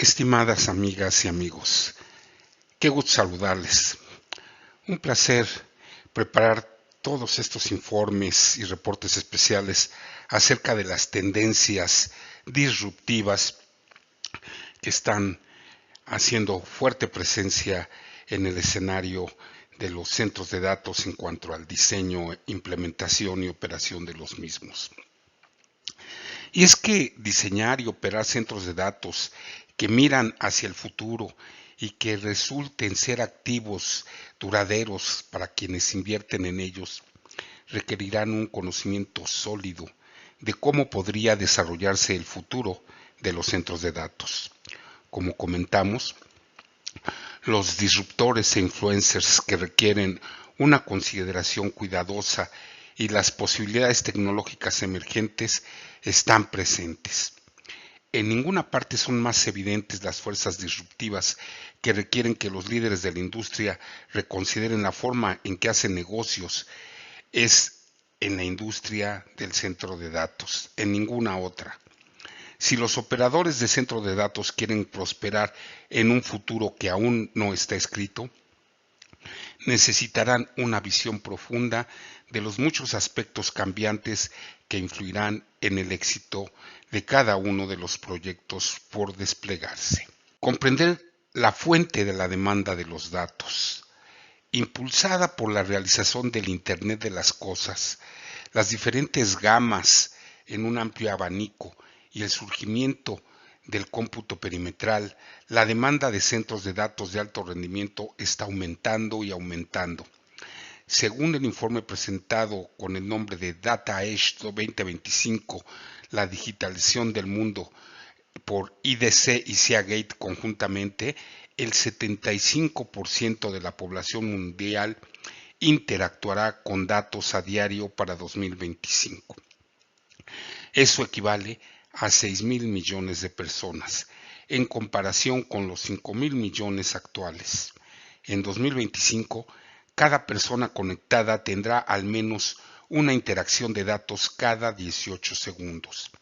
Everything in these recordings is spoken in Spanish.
Estimadas amigas y amigos, qué gusto saludarles. Un placer preparar todos estos informes y reportes especiales acerca de las tendencias disruptivas que están haciendo fuerte presencia en el escenario de los centros de datos en cuanto al diseño, implementación y operación de los mismos. Y es que diseñar y operar centros de datos que miran hacia el futuro y que resulten ser activos duraderos para quienes invierten en ellos requerirán un conocimiento sólido de cómo podría desarrollarse el futuro de los centros de datos. Como comentamos, los disruptores e influencers que requieren una consideración cuidadosa y las posibilidades tecnológicas emergentes están presentes. En ninguna parte son más evidentes las fuerzas disruptivas que requieren que los líderes de la industria reconsideren la forma en que hacen negocios. Es en la industria del centro de datos, en ninguna otra. Si los operadores de centro de datos quieren prosperar en un futuro que aún no está escrito, necesitarán una visión profunda de los muchos aspectos cambiantes que influirán en el éxito de cada uno de los proyectos por desplegarse. Comprender la fuente de la demanda de los datos, impulsada por la realización del Internet de las cosas, las diferentes gamas en un amplio abanico y el surgimiento del cómputo perimetral, la demanda de centros de datos de alto rendimiento está aumentando y aumentando. Según el informe presentado con el nombre de Data Age 2025, la digitalización del mundo por IDC y Seagate conjuntamente, el 75% de la población mundial interactuará con datos a diario para 2025. Eso equivale a 6,000 millones de personas, en comparación con los 5,000 millones actuales. En 2025, cada persona conectada tendrá al menos una interacción de datos cada 18 segundos,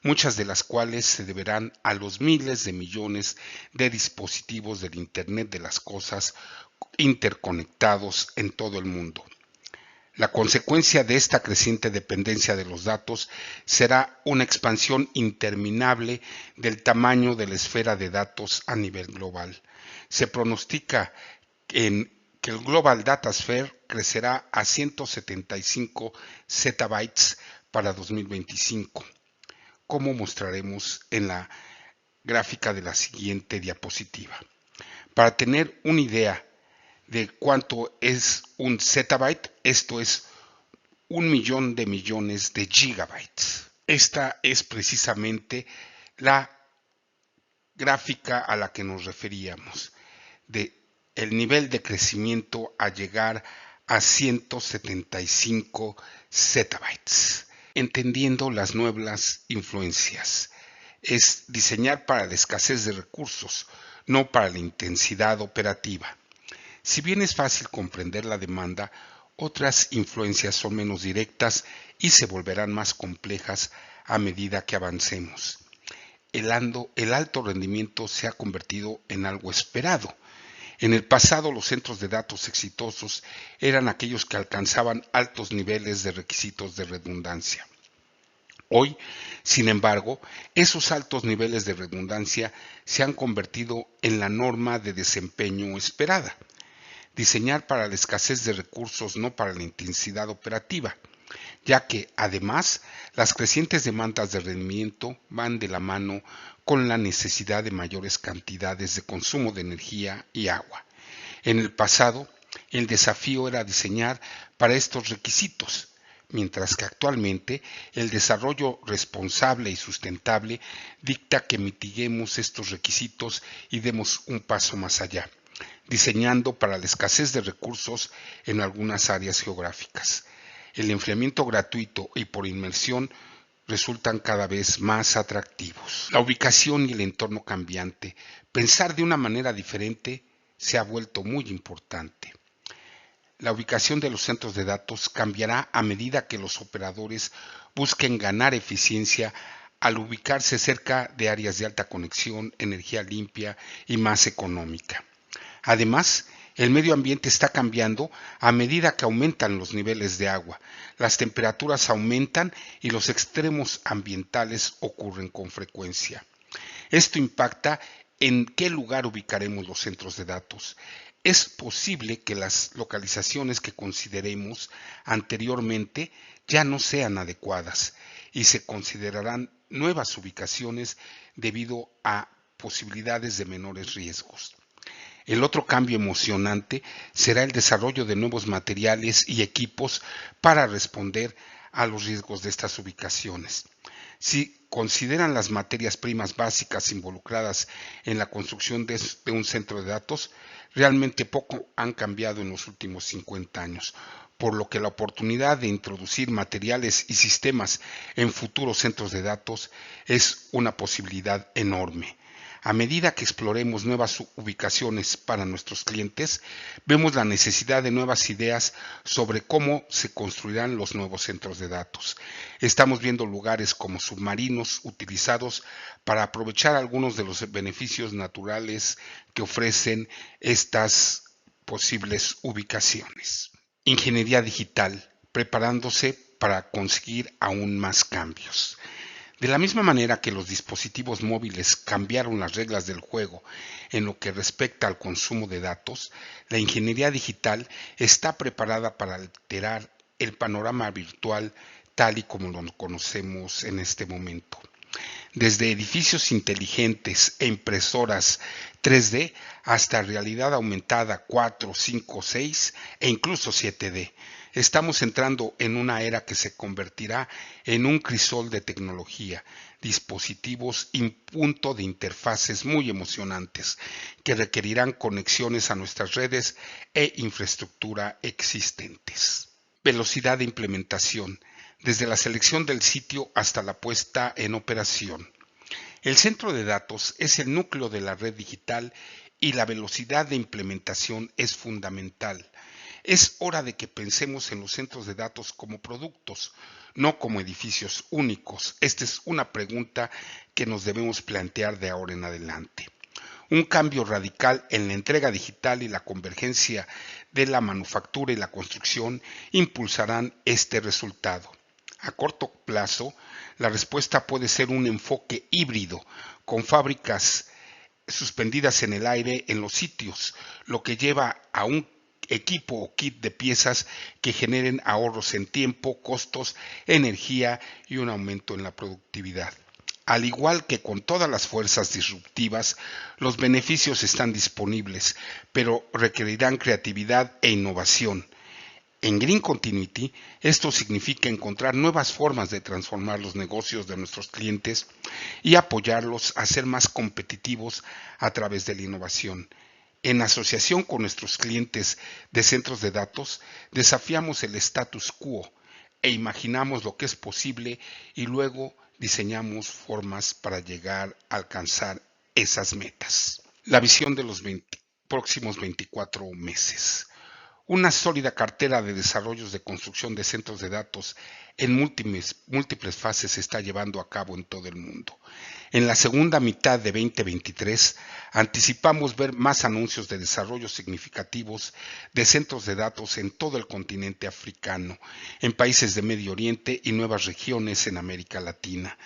muchas de las cuales se deberán a los miles de millones de dispositivos del Internet de las cosas interconectados en todo el mundo. La consecuencia de esta creciente dependencia de los datos será una expansión interminable del tamaño de la esfera de datos a nivel global. Se pronostica que el Global Data Sphere crecerá a 175 zettabytes para 2025, como mostraremos en la gráfica de la siguiente diapositiva. Para tener una idea de cuánto es un zettabyte, esto es 1,000,000 de millones de gigabytes. Esta es precisamente la gráfica a la que nos referíamos, de el nivel de crecimiento a llegar a 175 zettabytes. Entendiendo las nuevas influencias, es diseñar para la escasez de recursos, no para la intensidad operativa. Si bien es fácil comprender la demanda, otras influencias son menos directas y se volverán más complejas a medida que avancemos. El alto rendimiento se ha convertido en algo esperado. En el pasado, los centros de datos exitosos eran aquellos que alcanzaban altos niveles de requisitos de redundancia. Hoy, sin embargo, esos altos niveles de redundancia se han convertido en la norma de desempeño esperada. Diseñar para la escasez de recursos, no para la intensidad operativa, ya que, además, las crecientes demandas de rendimiento van de la mano con la necesidad de mayores cantidades de consumo de energía y agua. En el pasado, el desafío era diseñar para estos requisitos, mientras que actualmente el desarrollo responsable y sustentable dicta que mitiguemos estos requisitos y demos un paso más allá, diseñando para la escasez de recursos en algunas áreas geográficas. El enfriamiento gratuito y por inmersión resultan cada vez más atractivos. La ubicación y el entorno cambiante, pensar de una manera diferente, se ha vuelto muy importante. La ubicación de los centros de datos cambiará a medida que los operadores busquen ganar eficiencia al ubicarse cerca de áreas de alta conexión, energía limpia y más económica. Además, el medio ambiente está cambiando a medida que aumentan los niveles de agua, las temperaturas aumentan y los extremos ambientales ocurren con frecuencia. Esto impacta en qué lugar ubicaremos los centros de datos. Es posible que las localizaciones que consideremos anteriormente ya no sean adecuadas y se considerarán nuevas ubicaciones debido a posibilidades de menores riesgos. El otro cambio emocionante será el desarrollo de nuevos materiales y equipos para responder a los riesgos de estas ubicaciones. Si consideran las materias primas básicas involucradas en la construcción de un centro de datos, realmente poco han cambiado en los últimos 50 años, por lo que la oportunidad de introducir materiales y sistemas en futuros centros de datos es una posibilidad enorme. A medida que exploremos nuevas ubicaciones para nuestros clientes, vemos la necesidad de nuevas ideas sobre cómo se construirán los nuevos centros de datos. Estamos viendo lugares como submarinos utilizados para aprovechar algunos de los beneficios naturales que ofrecen estas posibles ubicaciones. Ingeniería digital, preparándose para conseguir aún más cambios. De la misma manera que los dispositivos móviles cambiaron las reglas del juego en lo que respecta al consumo de datos, la ingeniería digital está preparada para alterar el panorama virtual tal y como lo conocemos en este momento. Desde edificios inteligentes e impresoras 3D hasta realidad aumentada 4, 5, 6 e incluso 7D. Estamos entrando en una era que se convertirá en un crisol de tecnología, dispositivos y punto de interfaces muy emocionantes que requerirán conexiones a nuestras redes e infraestructura existentes. Velocidad de implementación, desde la selección del sitio hasta la puesta en operación. El centro de datos es el núcleo de la red digital y la velocidad de implementación es fundamental. Es hora de que pensemos en los centros de datos como productos, no como edificios únicos. Esta es una pregunta que nos debemos plantear de ahora en adelante. Un cambio radical en la entrega digital y la convergencia de la manufactura y la construcción impulsarán este resultado. A corto plazo, la respuesta puede ser un enfoque híbrido, con fábricas suspendidas en el aire en los sitios, lo que lleva a un equipo o kit de piezas que generen ahorros en tiempo, costos, energía y un aumento en la productividad. Al igual que con todas las fuerzas disruptivas, los beneficios están disponibles, pero requerirán creatividad e innovación. En Green Continuity, esto significa encontrar nuevas formas de transformar los negocios de nuestros clientes y apoyarlos a ser más competitivos a través de la innovación. En asociación con nuestros clientes de centros de datos, desafiamos el status quo e imaginamos lo que es posible y luego diseñamos formas para llegar a alcanzar esas metas. La visión de los próximos 24 meses. Una sólida cartera de desarrollos de construcción de centros de datos en múltiples fases se está llevando a cabo en todo el mundo. En la segunda mitad de 2023 anticipamos ver más anuncios de desarrollos significativos de centros de datos en todo el continente africano, en países de Medio Oriente y nuevas regiones en América Latina.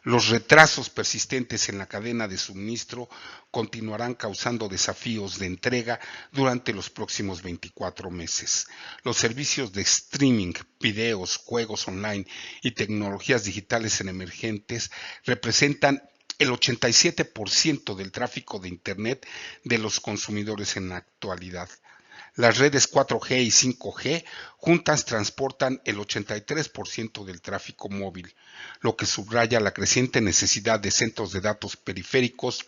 Los retrasos persistentes en la cadena de suministro continuarán causando desafíos de entrega durante los próximos 24 meses. Los servicios de streaming, videos, juegos online y tecnologías digitales en emergentes representan el 87% del tráfico de Internet de los consumidores en la actualidad. Las redes 4G y 5G juntas transportan el 83% del tráfico móvil, lo que subraya la creciente necesidad de centros de datos periféricos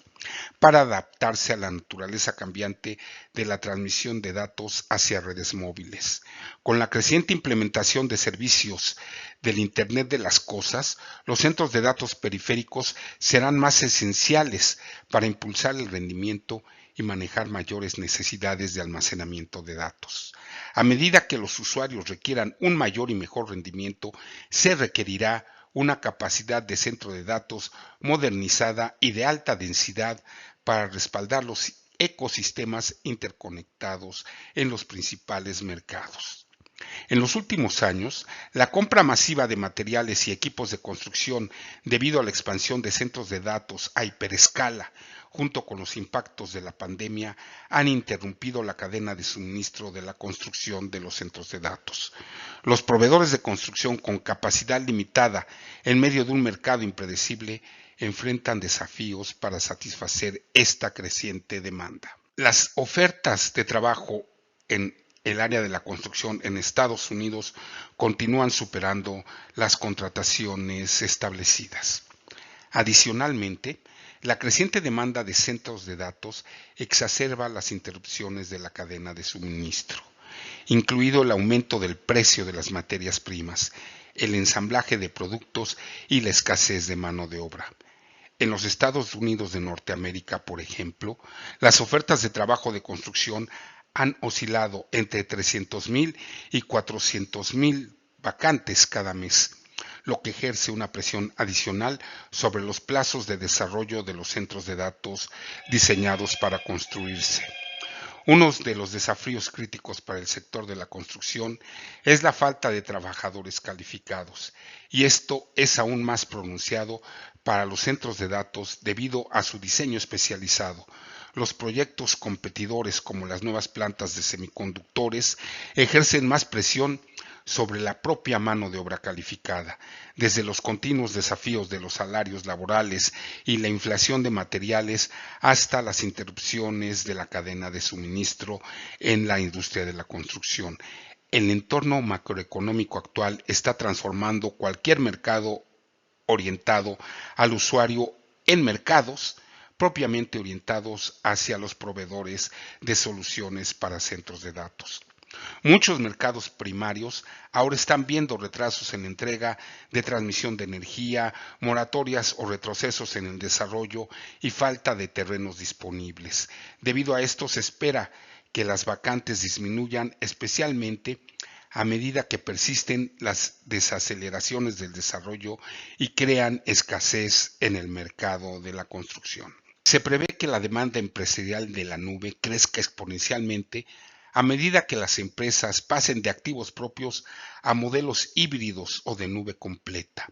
para adaptarse a la naturaleza cambiante de la transmisión de datos hacia redes móviles. Con la creciente implementación de servicios del Internet de las Cosas, los centros de datos periféricos serán más esenciales para impulsar el rendimiento y manejar mayores necesidades de almacenamiento de datos. A medida que los usuarios requieran un mayor y mejor rendimiento, se requerirá una capacidad de centro de datos modernizada y de alta densidad para respaldar los ecosistemas interconectados en los principales mercados. En los últimos años, la compra masiva de materiales y equipos de construcción debido a la expansión de centros de datos a hiperescala, junto con los impactos de la pandemia, han interrumpido la cadena de suministro de la construcción de los centros de datos. Los proveedores de construcción con capacidad limitada en medio de un mercado impredecible enfrentan desafíos para satisfacer esta creciente demanda. Las ofertas de trabajo en el área de la construcción en Estados Unidos continúan superando las contrataciones establecidas. Adicionalmente, la creciente demanda de centros de datos exacerba las interrupciones de la cadena de suministro, incluido el aumento del precio de las materias primas, el ensamblaje de productos y la escasez de mano de obra. En los Estados Unidos de Norteamérica, por ejemplo, las ofertas de trabajo de construcción han oscilado entre 300,000 y 400,000 vacantes cada mes, lo que ejerce una presión adicional sobre los plazos de desarrollo de los centros de datos diseñados para construirse. Uno de los desafíos críticos para el sector de la construcción es la falta de trabajadores calificados, y esto es aún más pronunciado para los centros de datos debido a su diseño especializado. Los proyectos competidores como las nuevas plantas de semiconductores ejercen más presión sobre la propia mano de obra calificada, desde los continuos desafíos de los salarios laborales y la inflación de materiales hasta las interrupciones de la cadena de suministro en la industria de la construcción. El entorno macroeconómico actual está transformando cualquier mercado orientado al usuario en mercados propiamente orientados hacia los proveedores de soluciones para centros de datos. Muchos mercados primarios ahora están viendo retrasos en la entrega de transmisión de energía, moratorias o retrocesos en el desarrollo y falta de terrenos disponibles. Debido a esto, se espera que las vacantes disminuyan, especialmente a medida que persisten las desaceleraciones del desarrollo y crean escasez en el mercado de la construcción. Se prevé que la demanda empresarial de la nube crezca exponencialmente a medida que las empresas pasen de activos propios a modelos híbridos o de nube completa.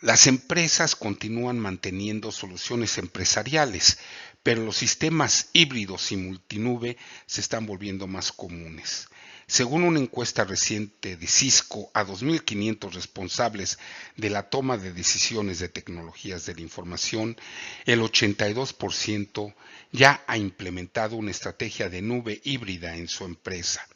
Las empresas continúan manteniendo soluciones empresariales, pero los sistemas híbridos y multinube se están volviendo más comunes. Según una encuesta reciente de Cisco a 2.500 responsables de la toma de decisiones de tecnologías de la información, el 82% ya ha implementado una estrategia de nube híbrida en su empresa.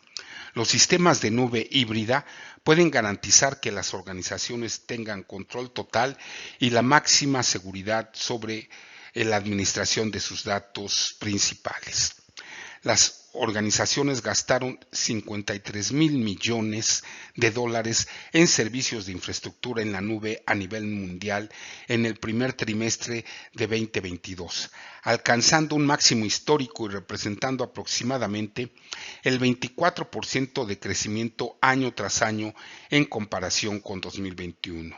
Los sistemas de nube híbrida pueden garantizar que las organizaciones tengan control total y la máxima seguridad sobre la administración de sus datos principales. Las organizaciones gastaron 53,000 millones de dólares en servicios de infraestructura en la nube a nivel mundial en el primer trimestre de 2022, alcanzando un máximo histórico y representando aproximadamente el 24% de crecimiento año tras año en comparación con 2021.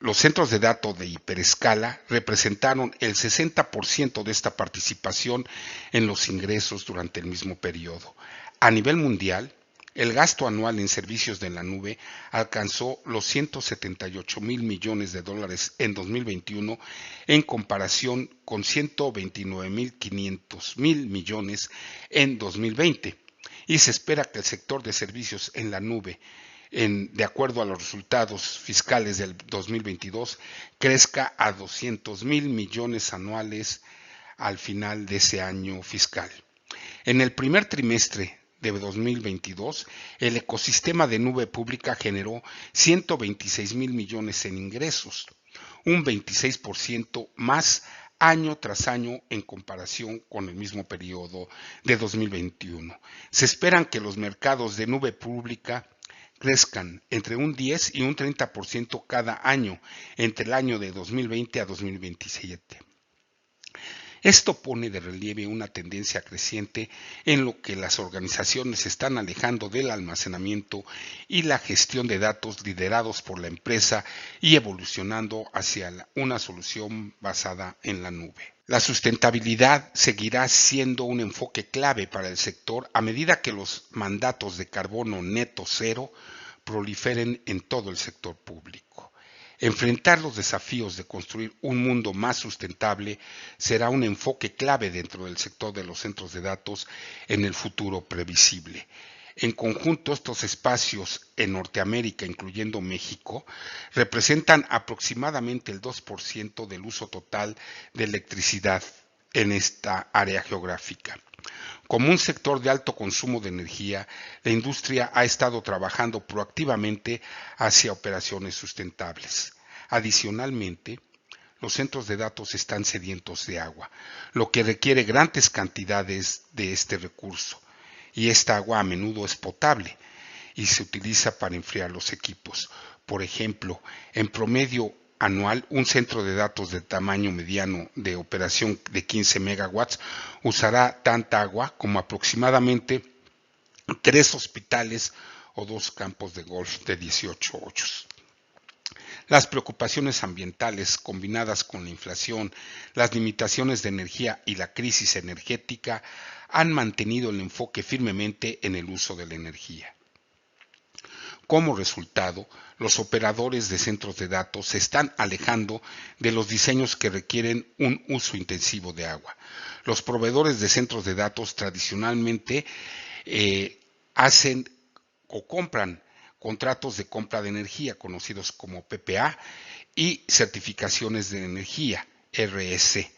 Los centros de datos de hiperescala representaron el 60% de esta participación en los ingresos durante el mismo periodo. A nivel mundial, el gasto anual en servicios de la nube alcanzó los 178,000 millones de dólares en 2021 en comparación con 129,500 millones en 2020, y se espera que el sector de servicios en la nube, de acuerdo a los resultados fiscales del 2022, crezca a 200,000 millones anuales al final de ese año fiscal. En el primer trimestre de 2022, el ecosistema de nube pública generó 126,000 millones en ingresos, un 26% más año tras año en comparación con el mismo periodo de 2021. Se esperan que los mercados de nube pública crezcan entre un 10 y un 30% cada año entre el año de 2020 a 2027. Esto pone de relieve una tendencia creciente en lo que las organizaciones se están alejando del almacenamiento y la gestión de datos liderados por la empresa y evolucionando hacia una solución basada en la nube. La sustentabilidad seguirá siendo un enfoque clave para el sector a medida que los mandatos de carbono neto cero proliferen en todo el sector público. Enfrentar los desafíos de construir un mundo más sustentable será un enfoque clave dentro del sector de los centros de datos en el futuro previsible. En conjunto, estos espacios en Norteamérica, incluyendo México, representan aproximadamente el 2% del uso total de electricidad en esta área geográfica. Como un sector de alto consumo de energía, la industria ha estado trabajando proactivamente hacia operaciones sustentables. Adicionalmente, los centros de datos están sedientos de agua, lo que requiere grandes cantidades de este recurso, y esta agua a menudo es potable y se utiliza para enfriar los equipos. Por ejemplo, en promedio anual, un centro de datos de tamaño mediano de operación de 15 megawatts usará tanta agua como aproximadamente 3 hospitales o 2 campos de golf de 18 hoyos. Las preocupaciones ambientales combinadas con la inflación, las limitaciones de energía y la crisis energética han mantenido el enfoque firmemente en el uso de la energía. Como resultado, los operadores de centros de datos se están alejando de los diseños que requieren un uso intensivo de agua. Los proveedores de centros de datos tradicionalmente hacen o compran contratos de compra de energía, conocidos como PPA, y certificaciones de energía, RS,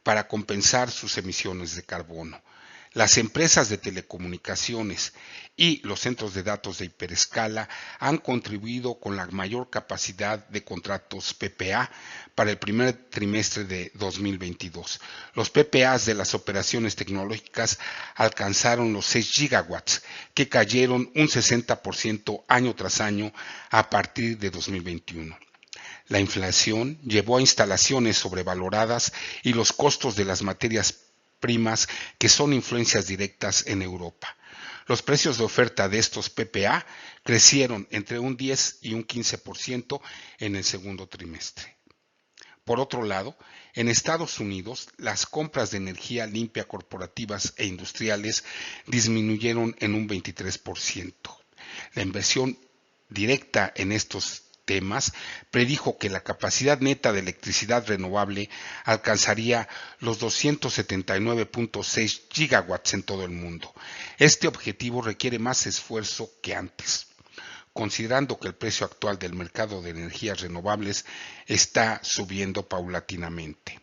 para compensar sus emisiones de carbono. Las empresas de telecomunicaciones y los centros de datos de hiperescala han contribuido con la mayor capacidad de contratos PPA para el primer trimestre de 2022. Los PPAs de las operaciones tecnológicas alcanzaron los 6 gigawatts, que cayeron un 60% año tras año a partir de 2021. La inflación llevó a instalaciones sobrevaloradas y los costos de las materias primas que son influencias directas en Europa. Los precios de oferta de estos PPA crecieron entre un 10 y un 15% en el segundo trimestre. Por otro lado, en Estados Unidos, las compras de energía limpia corporativas e industriales disminuyeron en un 23%. La inversión directa en estos temas predijo que la capacidad neta de electricidad renovable alcanzaría los 279.6 gigawatts en todo el mundo. Este objetivo requiere más esfuerzo que antes, considerando que el precio actual del mercado de energías renovables está subiendo paulatinamente.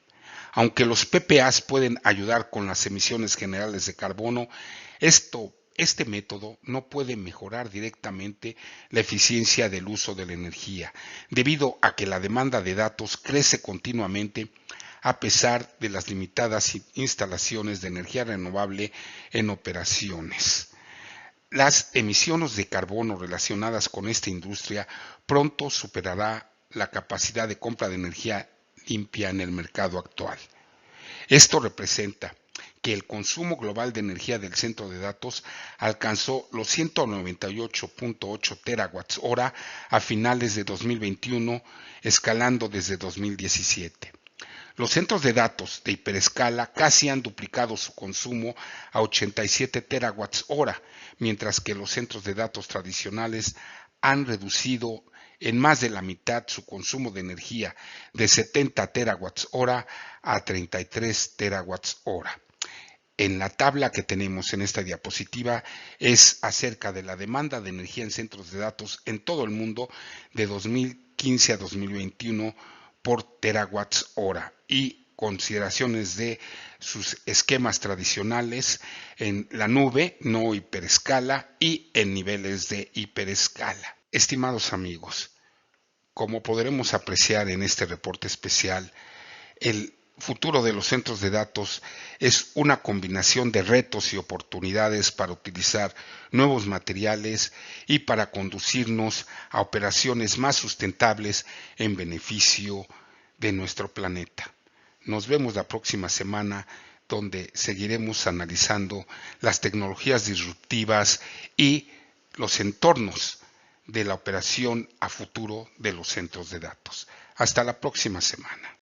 Aunque los PPAs pueden ayudar con las emisiones generales de carbono, este método no puede mejorar directamente la eficiencia del uso de la energía, debido a que la demanda de datos crece continuamente a pesar de las limitadas instalaciones de energía renovable en operaciones. Las emisiones de carbono relacionadas con esta industria pronto superará la capacidad de compra de energía limpia en el mercado actual. Esto representa que el consumo global de energía del centro de datos alcanzó los 198.8 terawatts hora a finales de 2021, escalando desde 2017. Los centros de datos de hiperescala casi han duplicado su consumo a 87 terawatts hora, mientras que los centros de datos tradicionales han reducido en más de la mitad su consumo de energía de 70 terawatts hora a 33 terawatts hora. En la tabla que tenemos en esta diapositiva es acerca de la demanda de energía en centros de datos en todo el mundo de 2015 a 2021 por terawatts hora y consideraciones de sus esquemas tradicionales en la nube, no hiperescala, y en niveles de hiperescala. Estimados amigos, como podremos apreciar en este reporte especial, el futuro de los centros de datos es una combinación de retos y oportunidades para utilizar nuevos materiales y para conducirnos a operaciones más sustentables en beneficio de nuestro planeta. Nos vemos la próxima semana, donde seguiremos analizando las tecnologías disruptivas y los entornos de la operación a futuro de los centros de datos. Hasta la próxima semana.